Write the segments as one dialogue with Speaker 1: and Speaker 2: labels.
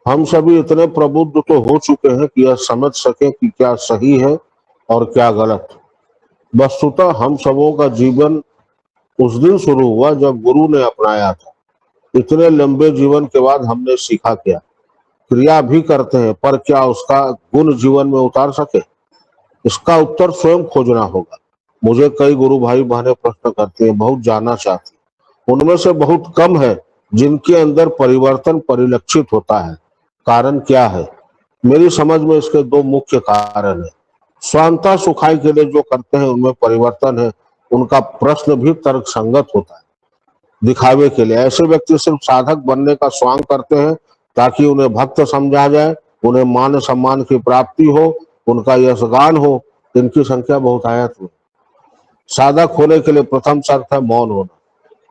Speaker 1: हम सभी इतने प्रबुद्ध तो हो चुके हैं कि यह समझ सके कि क्या सही है और क्या गलत। वस्तुतः हम सबों का जीवन उस दिन शुरू हुआ जब गुरु ने अपनाया था। इतने लंबे जीवन के बाद हमने सीखा क्या? क्रिया भी करते हैं, पर क्या उसका गुण जीवन में उतार सके? इसका उत्तर स्वयं खोजना होगा। मुझे कई गुरु भाई बहने प्रश्न करते हैं, बहुत जानना चाहते हैं। उनमें से बहुत कम है जिनके अंदर परिवर्तन परिलक्षित होता है। कारण क्या है? मेरी समझ में इसके दो मुख्य कारण है। स्वांतः सुखाई के लिए जो करते हैं उनमें परिवर्तन है। उनका प्रश्न भी तर्क संगत होता है। दिखावे के लिए ऐसे व्यक्ति सिर्फ साधक बनने का स्वांग करते हैं ताकि उन्हें भक्त समझा जाए, उन्हें मान सम्मान की प्राप्ति हो, उनका यशगान हो। इनकी संख्या बहुत आयत है। साधक होने के लिए प्रथम शर्त है मौन होना,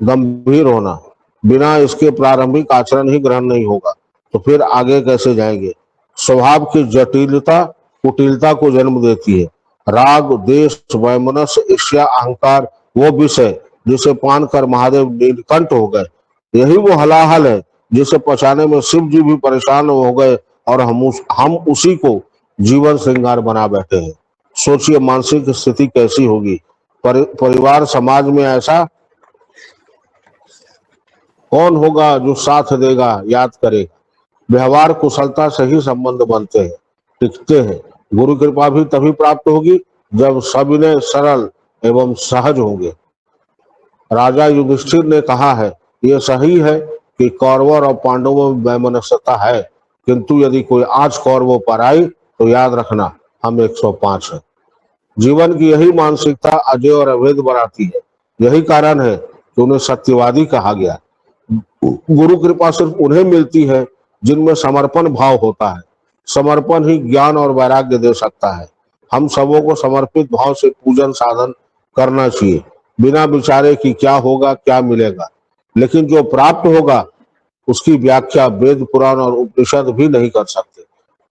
Speaker 1: गंभीर होना। बिना इसके प्रारंभिक आचरण ही ग्रहण नहीं होगा तो फिर आगे कैसे जाएंगे? स्वभाव की जटिलता कुटिलता को जन्म देती है। राग, देश, वैमनस्य, ईर्ष्या, अहंकार, वो विषय जिसे पान कर महादेव नीलकंठ हो गए, यही वो हलाहल है जिसे पचाने में शिव जी भी परेशान हो गए और हम उसी को जीवन श्रृंगार बना बैठे हैं। सोचिए मानसिक स्थिति कैसी होगी। परिवार समाज में ऐसा कौन होगा जो साथ देगा, याद करेगा? व्यवहार कुशलता से ही संबंध बनते हैं, टिकते हैं। गुरु कृपा भी तभी प्राप्त होगी जब सविनय, सरल एवं सहज होंगे। राजा युधिष्ठिर ने कहा है, यह सही है कि कौरवों और पांडवों में वैमनस्यता है, किंतु यदि कोई आज कौरवों पर आई तो याद रखना हम 105 हैं। जीवन की यही मानसिकता अजय और अभेद बनाती है। यही कारण है कि उन्हें सत्यवादी कहा गया। गुरु कृपा सिर्फ उन्हें मिलती है जिनमें समर्पण भाव होता है। समर्पण ही ज्ञान और वैराग्य दे सकता है। हम सबों को समर्पित भाव से पूजन साधन करना चाहिए, बिना विचारे कि क्या होगा क्या मिलेगा। लेकिन जो प्राप्त होगा उसकी व्याख्या वेद, पुराण और उपनिषद भी नहीं कर सकते।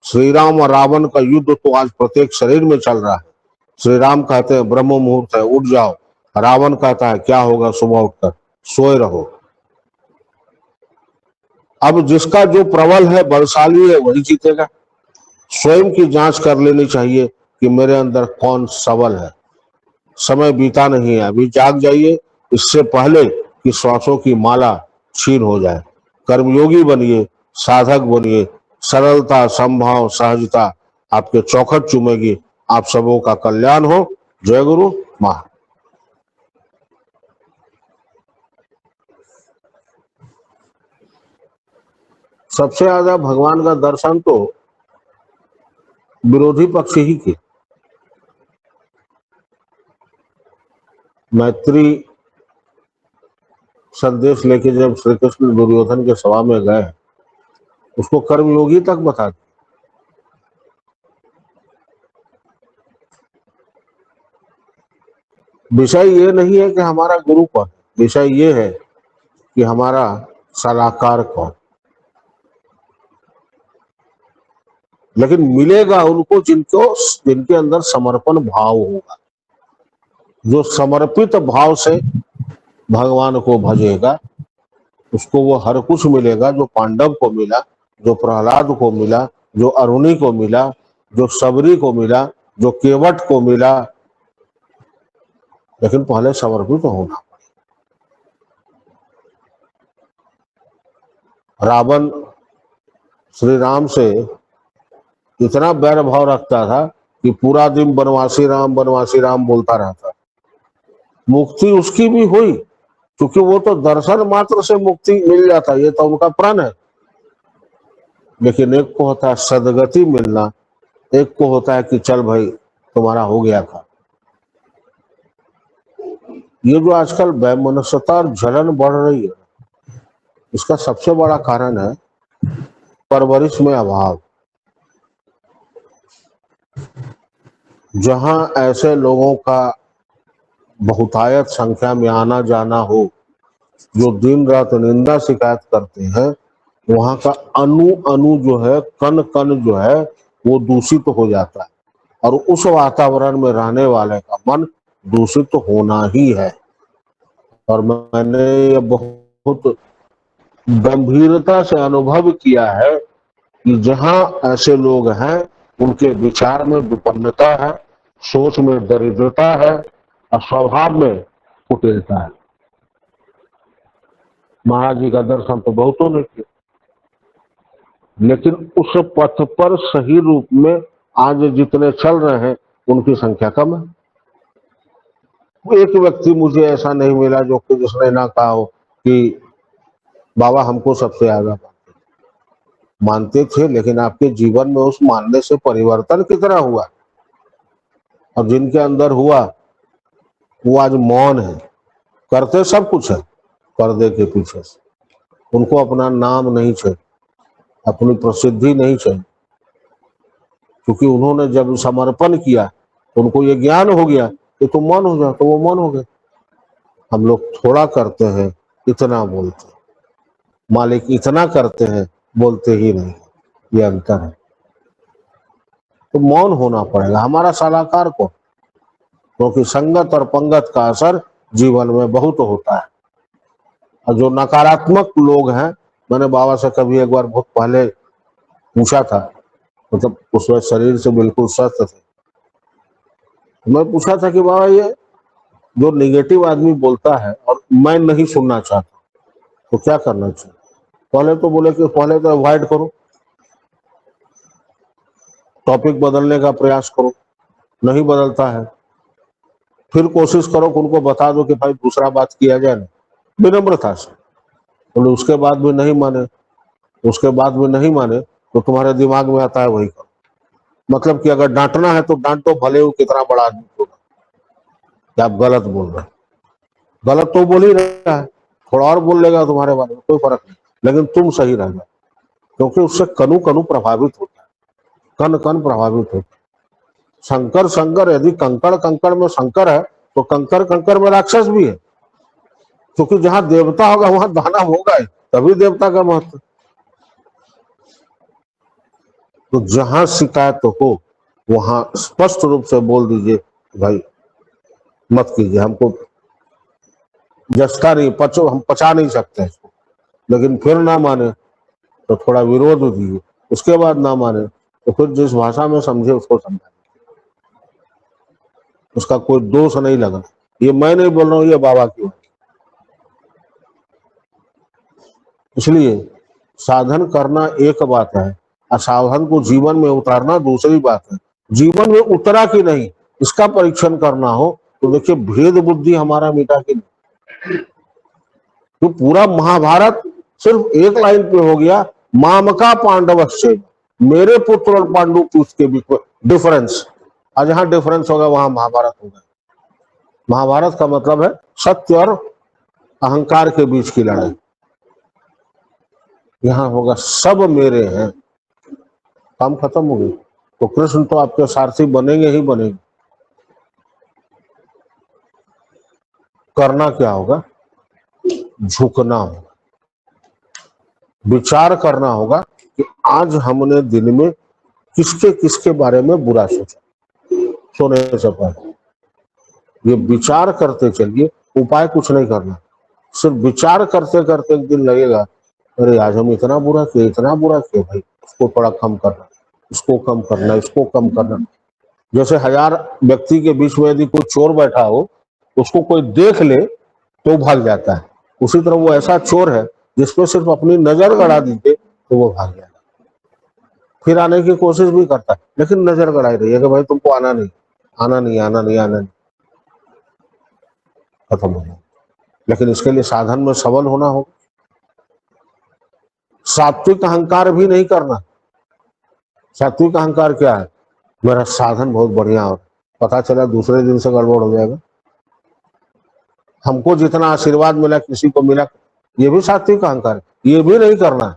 Speaker 1: श्री राम और रावण का युद्ध तो आज प्रत्येक शरीर में चल रहा है। श्री राम कहते हैं ब्रह्म मुहूर्त है, उठ जाओ। रावण कहता है क्या होगा सुबह उठकर, सोए रहो। अब जिसका जो प्रबल है, बलशाली है, वही जीतेगा। स्वयं की जांच कर लेनी चाहिए कि मेरे अंदर कौन सबल है। समय बीता नहीं है, अभी जाग जाइए, इससे पहले कि श्वासों की माला छीन हो जाए। कर्मयोगी बनिए, साधक बनिए। सरलता, संभाव, सहजता आपके चौखट चूमेगी। आप सबों का कल्याण हो। जय गुरु मां। सबसे ज्यादा भगवान का दर्शन तो विरोधी पक्ष ही की। मैत्री संदेश लेके जब श्री कृष्ण दुर्योधन के सभा में गए, उसको कर्मयोगी तक बता दिया। विषय ये नहीं है कि हमारा गुरु कौन, विषय ये है कि हमारा सलाहकार कौन। लेकिन मिलेगा उनको जिनके अंदर समर्पण भाव होगा। जो समर्पित भाव से भगवान को भजेगा उसको वो हर कुछ मिलेगा, जो पांडव को मिला, जो प्रहलाद को मिला, जो अरुणी को मिला, जो सबरी को मिला, जो केवट को मिला। लेकिन पहले समर्पित तो होना। रावण श्री राम से इतना बैर भाव रखता था कि पूरा दिन बनवासी राम बोलता रहता। मुक्ति उसकी भी हुई क्योंकि वो तो दर्शन मात्र से मुक्ति मिल जाता, ये तो उनका प्रण है। लेकिन एक को होता है सदगति मिलना, एक को होता है कि चल भाई तुम्हारा हो गया था। ये जो आजकल वैमनस्यता और जलन बढ़ रही है, इसका सबसे बड़ा कारण है परवरिश में अभाव। जहां ऐसे लोगों का बहुतायत संख्या में आना जाना हो, जो दिन रात निंदा शिकायत करते हैं, वहां का अणु अणु जो है, कण कण जो है, वो दूषित हो जाता है। और उस वातावरण में रहने वाले का मन दूषित होना ही है। और मैंने ये बहुत गंभीरता से अनुभव किया है कि जहां ऐसे लोग हैं उनके विचार में विपन्नता है, सोच में दरिद्रता है और स्वभाव में कुटिलता है। महाराज जी का दर्शन तो बहुतों ने किया, लेकिन उस पथ पर सही रूप में आज जितने चल रहे हैं उनकी संख्या कम है। एक व्यक्ति मुझे ऐसा नहीं मिला जो कि जिसने ना कहा हो कि बाबा हमको सबसे आगे मानते थे, लेकिन आपके जीवन में उस मानने से परिवर्तन कितना हुआ, और जिनके अंदर हुआ वो आज मौन है। करते सब कुछ है पर्दे के पीछे से, उनको अपना नाम नहीं चाहिए, अपनी प्रसिद्धि नहीं चाहिए, क्योंकि उन्होंने जब समर्पण किया तो उनको ये ज्ञान हो गया कि तुम मौन हो जाओ, तो वो मौन हो गए। हम लोग थोड़ा करते हैं, इतना बोलते हैं, मालिक इतना करते हैं, बोलते ही नहीं। ये अंतर है। तो मौन होना पड़ेगा हमारा सलाहकार को, क्योंकि संगत और पंगत का असर जीवन में बहुत होता है। और जो नकारात्मक लोग हैं, मैंने बाबा से कभी एक बार बहुत पहले पूछा था, मतलब उस वक्त शरीर से बिल्कुल स्वस्थ थे, मैं पूछा था कि बाबा ये जो निगेटिव आदमी बोलता है और मैं नहीं सुनना चाहता, तो क्या करना चाहिए? पहले तो बोले कि पहले तो अवॉइड करो, टॉपिक बदलने का प्रयास करो, नहीं बदलता है फिर कोशिश करो कि उनको बता दो कि भाई दूसरा बात किया जाए ना, विनम्रता से। बोले उसके बाद भी नहीं माने, उसके बाद भी नहीं माने तो तुम्हारे दिमाग में आता है वही करो। मतलब कि अगर डांटना है तो डांटो, भले वो कितना बड़ा आदमी होगा कि आप गलत बोल रहे हैं। गलत तो बोल ही रहा है, थोड़ा और बोल लेगा तुम्हारे बारे में, कोई फर्क नहीं, लेकिन तुम सही रह जाओ, क्योंकि उससे कनु कनु प्रभावित होता है, कन कन प्रभावित होता है। शंकर शंकर, यदि कंकड़ कंकड़ में शंकर है तो कंकड़ कंकड़ में राक्षस भी है, क्योंकि जहां देवता होगा वहां दानव होगा ही, तभी देवता का महत्व। तो जहां शिकायत हो वहां स्पष्ट रूप से बोल दीजिए भाई मत कीजिए, हमको जस्ता नहीं, पचो, हम पचा नहीं सकते इसको। लेकिन फिर ना माने तो थोड़ा विरोध दीजिए, उसके बाद ना माने तो फिर जिस भाषा में समझे उसको समझाए, उसका कोई दोष नहीं लगना। ये मैं नहीं बोल रहा हूँ, ये बाबा की बात। इसलिए साधन करना एक बात है और साधन को जीवन में उतारना दूसरी बात है। जीवन में उतरा कि नहीं इसका परीक्षण करना हो तो देखिए भेद बुद्धि हमारा मिटा कि नहीं। तो पूरा महाभारत सिर्फ एक लाइन पे हो गया, मामका पांडवस्य, मेरे पुत्र और पांडु पुत्र के बीच में डिफरेंस। और जहां डिफरेंस होगा वहां महाभारत होगा। महाभारत का मतलब है सत्य और अहंकार के बीच की लड़ाई। यहां होगा सब मेरे हैं, काम खत्म हो गई। तो कृष्ण तो आपके सारथी बनेंगे ही बनेंगे। करना क्या होगा? झुकना होगा, विचार करना होगा कि आज हमने दिन में किसके किसके बारे में बुरा सोचा। सोने से पहले ये विचार करते चलिए, उपाय कुछ नहीं करना, सिर्फ विचार करते करते एक दिन लगेगा अरे आज हम इतना बुरा किए, इतना बुरा किए, भाई इसको थोड़ा कम करना, इसको कम करना, इसको कम करना। जैसे 1000 व्यक्ति के बीच में यदि कोई चोर बैठा हो, उसको कोई देख ले तो भाग जाता है। उसी तरह वो ऐसा चोर है जिसपे सिर्फ अपनी नजर गड़ा दीजिए तो वो भाग जाएगा, फिर आने की कोशिश भी करता है, लेकिन नजर गड़ाई रही है कि भाई तुमको आना नहीं, आना नहीं, आना नहीं, आना नहीं, खत्म हो गया। लेकिन इसके लिए साधन में सबल होना होगा। सात्विक अहंकार भी नहीं करना। सात्विक अहंकार क्या है? मेरा साधन बहुत बढ़िया हो, पता चला दूसरे दिन से गड़बड़ हो जाएगा। हमको जितना आशीर्वाद मिला किसी को मिला, ये भी सात्विक अहंकार है, ये भी नहीं करना है।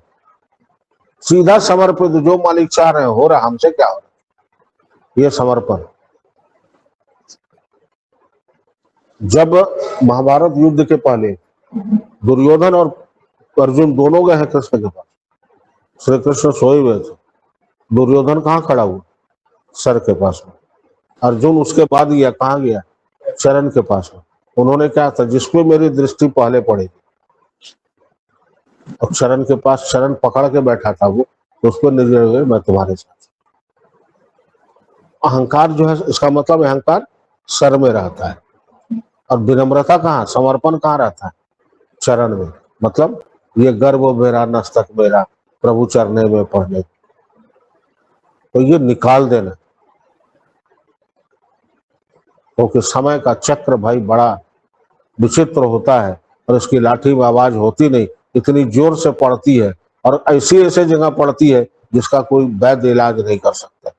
Speaker 1: सीधा समर्पित, जो मालिक चाह रहे हो रहा, हमसे क्या हो रहा, ये समर्पण। जब महाभारत युद्ध के पहले दुर्योधन और अर्जुन दोनों गए हैं कृष्ण के पास, श्री कृष्ण सोए हुए थे, दुर्योधन कहाँ खड़ा हुआ? सर के पास में। अर्जुन उसके बाद गया, कहाँ गया? चरण के पास में। उन्होंने क्या था, जिसपे मेरी दृष्टि पहले पड़ेगी और चरण के पास चरण पकड़ के बैठा था वो, तो उस पर निर्णय हुए मैं तुम्हारे साथ। अहंकार जो है, इसका मतलब अहंकार सर में रहता है, और विनम्रता कहाँ, समर्पण कहाँ रहता है, चरण में। मतलब ये गर्व मेरा, नस्तक मेरा, प्रभु चरणे में पढ़ने, तो ये निकाल देना। क्योंकि समय का चक्र भाई बड़ा विचित्र होता है, और इसकी लाठी में आवाज होती नहीं, इतनी जोर से पड़ती है, और ऐसी ऐसी जगह पड़ती है जिसका कोई वैद्य इलाज नहीं कर सकता।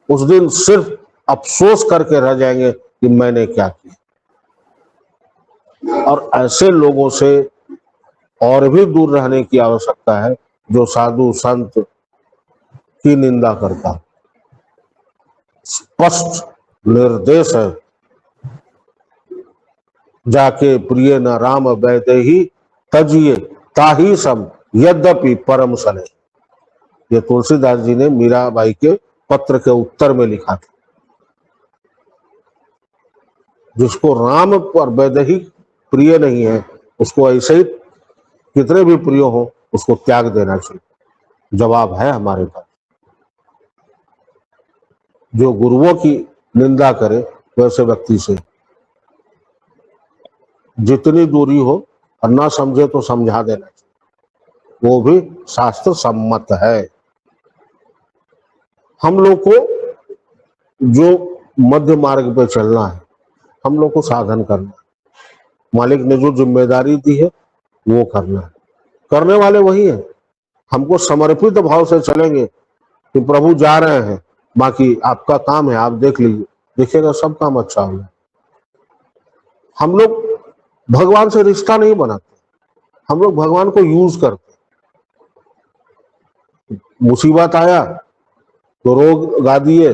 Speaker 1: उस दिन सिर्फ अफसोस करके रह जाएंगे कि मैंने क्या किया। और ऐसे लोगों से और भी दूर रहने की आवश्यकता है जो साधु संत की निंदा करता। स्पष्ट निर्देश है, जाके प्रिय न राम वैदेही तजिए ताही सम यद्यपि परम सने। ये तुलसीदास जी ने मीराबाई के पत्र के उत्तर में लिखा था। जिसको राम और वैदेही प्रिय नहीं है, उसको ऐसे ही कितने भी प्रिय हो, उसको त्याग देना चाहिए। जवाब है हमारे पास। जो गुरुओं की निंदा करे वैसे व्यक्ति से जितनी दूरी हो, और ना समझे तो समझा देना चाहिए, वो भी शास्त्र सम्मत है। हम लोग को जो मध्य मार्ग पे चलना है, हम लोग को साधन करना है। मालिक ने जो जिम्मेदारी दी है वो करना है, करने वाले वही है। हमको समर्पित भाव से चलेंगे कि प्रभु जा रहे हैं, बाकी आपका काम है, आप देख लीजिए, देखिएगा सब काम अच्छा होगा। हम लोग भगवान से रिश्ता नहीं बनाते, हम लोग भगवान को यूज करते। मुसीबत आया तो रोग गा दिए,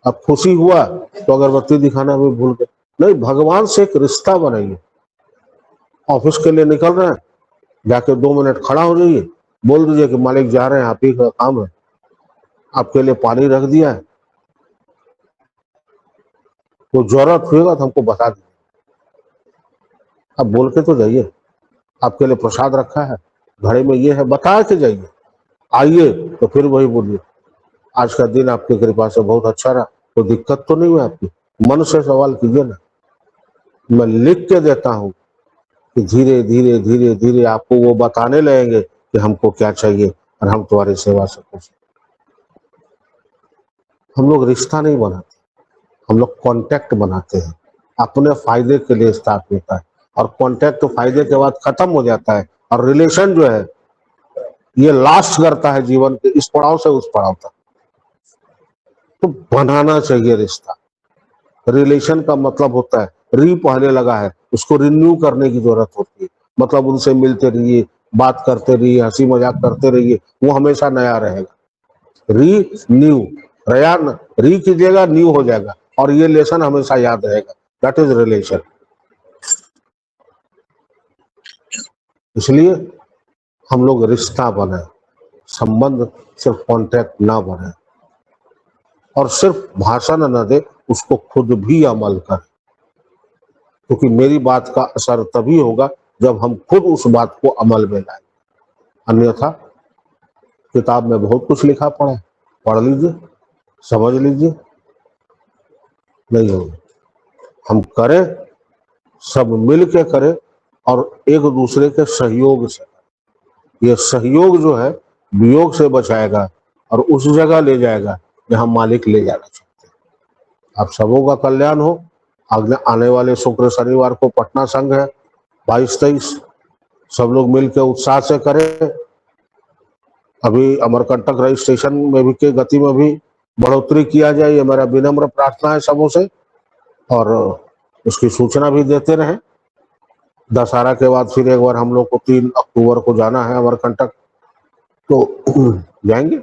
Speaker 1: अब खुशी हुआ तो अगरबत्ती दिखाना भी भूल गए। नहीं, भगवान से एक रिश्ता बनाइए। ऑफिस के लिए निकल रहे हैं, जाके 2 मिनट खड़ा हो जाइए, बोल दीजिए कि मालिक जा रहे हैं, आप ही का काम है, आपके लिए पानी रख दिया है, तो जरूरत होगा तो हमको बता दीजिए। अब बोल के तो जाइए, आपके लिए प्रसाद रखा है, घड़े में ये है, बता के जाइए। आइए तो फिर वही बोलिए, आज का दिन आपकी कृपा से बहुत अच्छा रहा, तो दिक्कत तो नहीं हुई आपकी। मन से सवाल कीजिए ना। मैं लिख के देता हूँ कि धीरे धीरे धीरे धीरे आपको वो बताने लगेंगे कि हमको क्या चाहिए, और हम तुम्हारी सेवा से खुश। हम लोग रिश्ता नहीं बनाते, हम लोग कांटेक्ट बनाते हैं, अपने फायदे के लिए स्टार्ट होता है, और कांटेक्ट तो फायदे के बाद खत्म हो जाता है, और रिलेशन जो है ये लास्ट करता है जीवन के इस पड़ाव से उस पड़ाव तक। तो बनाना चाहिए रिश्ता। रिलेशन का मतलब होता है, री पहले लगा है, उसको रिन्यू करने की जरूरत होती है। मतलब उनसे मिलते रहिए, बात करते रहिए, हंसी मजाक करते रहिए, वो हमेशा नया रहेगा। री न्यू, रया री कीजिएगा न्यू हो जाएगा, और ये लेसन हमेशा याद रहेगा। That is relation. इसलिए हम लोग रिश्ता बनाए, संबंध सिर्फ कॉन्ट्रैक्ट ना बने, और सिर्फ भाषण न दे, उसको खुद भी अमल कर। क्योंकि मेरी बात का असर तभी होगा जब हम खुद उस बात को अमल में लाए। अन्यथा किताब में बहुत कुछ लिखा पड़ा है, पढ़ लीजिए, समझ लीजिए, नहीं होगा। हम करें, सब मिल के करें, और एक दूसरे के सहयोग से। ये सहयोग जो है वियोग से बचाएगा, और उस जगह ले जाएगा जहां मालिक ले जाना चाहते हैं। आप सबों का कल्याण हो। आने वाले शुक्र शनिवार को पटना संघ है, 22-23, सब लोग मिलकर उत्साह से करें। अभी अमरकंटक रजिस्ट्रेशन में भी के गति में भी बढ़ोतरी किया जाए, ये मेरा विनम्र प्रार्थना है सबों से। और उसकी सूचना भी देते रहे। दशहरा के बाद फिर एक बार हम लोग को 3 अक्टूबर को जाना है अमरकंटक, तो जाएंगे।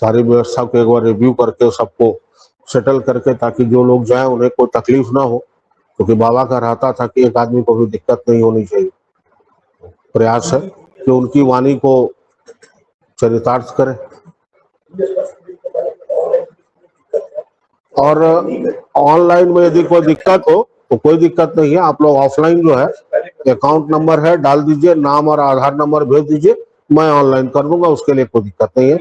Speaker 1: सारी व्यवस्था को एक बार रिव्यू करके सबको सेटल करके, ताकि जो लोग जाएं उन्हें कोई तकलीफ ना हो। क्योंकि बाबा का रहता था कि एक आदमी को भी दिक्कत नहीं होनी चाहिए। प्रयास है कि उनकी वाणी को चरितार्थ करें। और ऑनलाइन में यदि कोई दिक्कत हो तो कोई दिक्कत नहीं है, आप लोग ऑफलाइन जो है अकाउंट नंबर है, डाल दीजिए, नाम और आधार नंबर भेज दीजिए, मैं ऑनलाइन कर दूंगा, उसके लिए कोई दिक्कत नहीं है।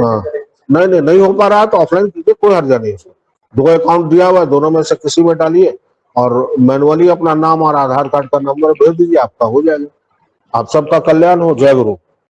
Speaker 1: हाँ, नहीं हो पा रहा है तो ऑफलाइन कीजिए, कोई हर्जा नहीं है उसमें। 2 अकाउंट दिया हुआ है, दोनों में से किसी में डालिए और मैनुअली अपना नाम और आधार कार्ड का नंबर भेज दीजिए, आपका हो जाएगा। आप सबका कल्याण हो। जय गुरु।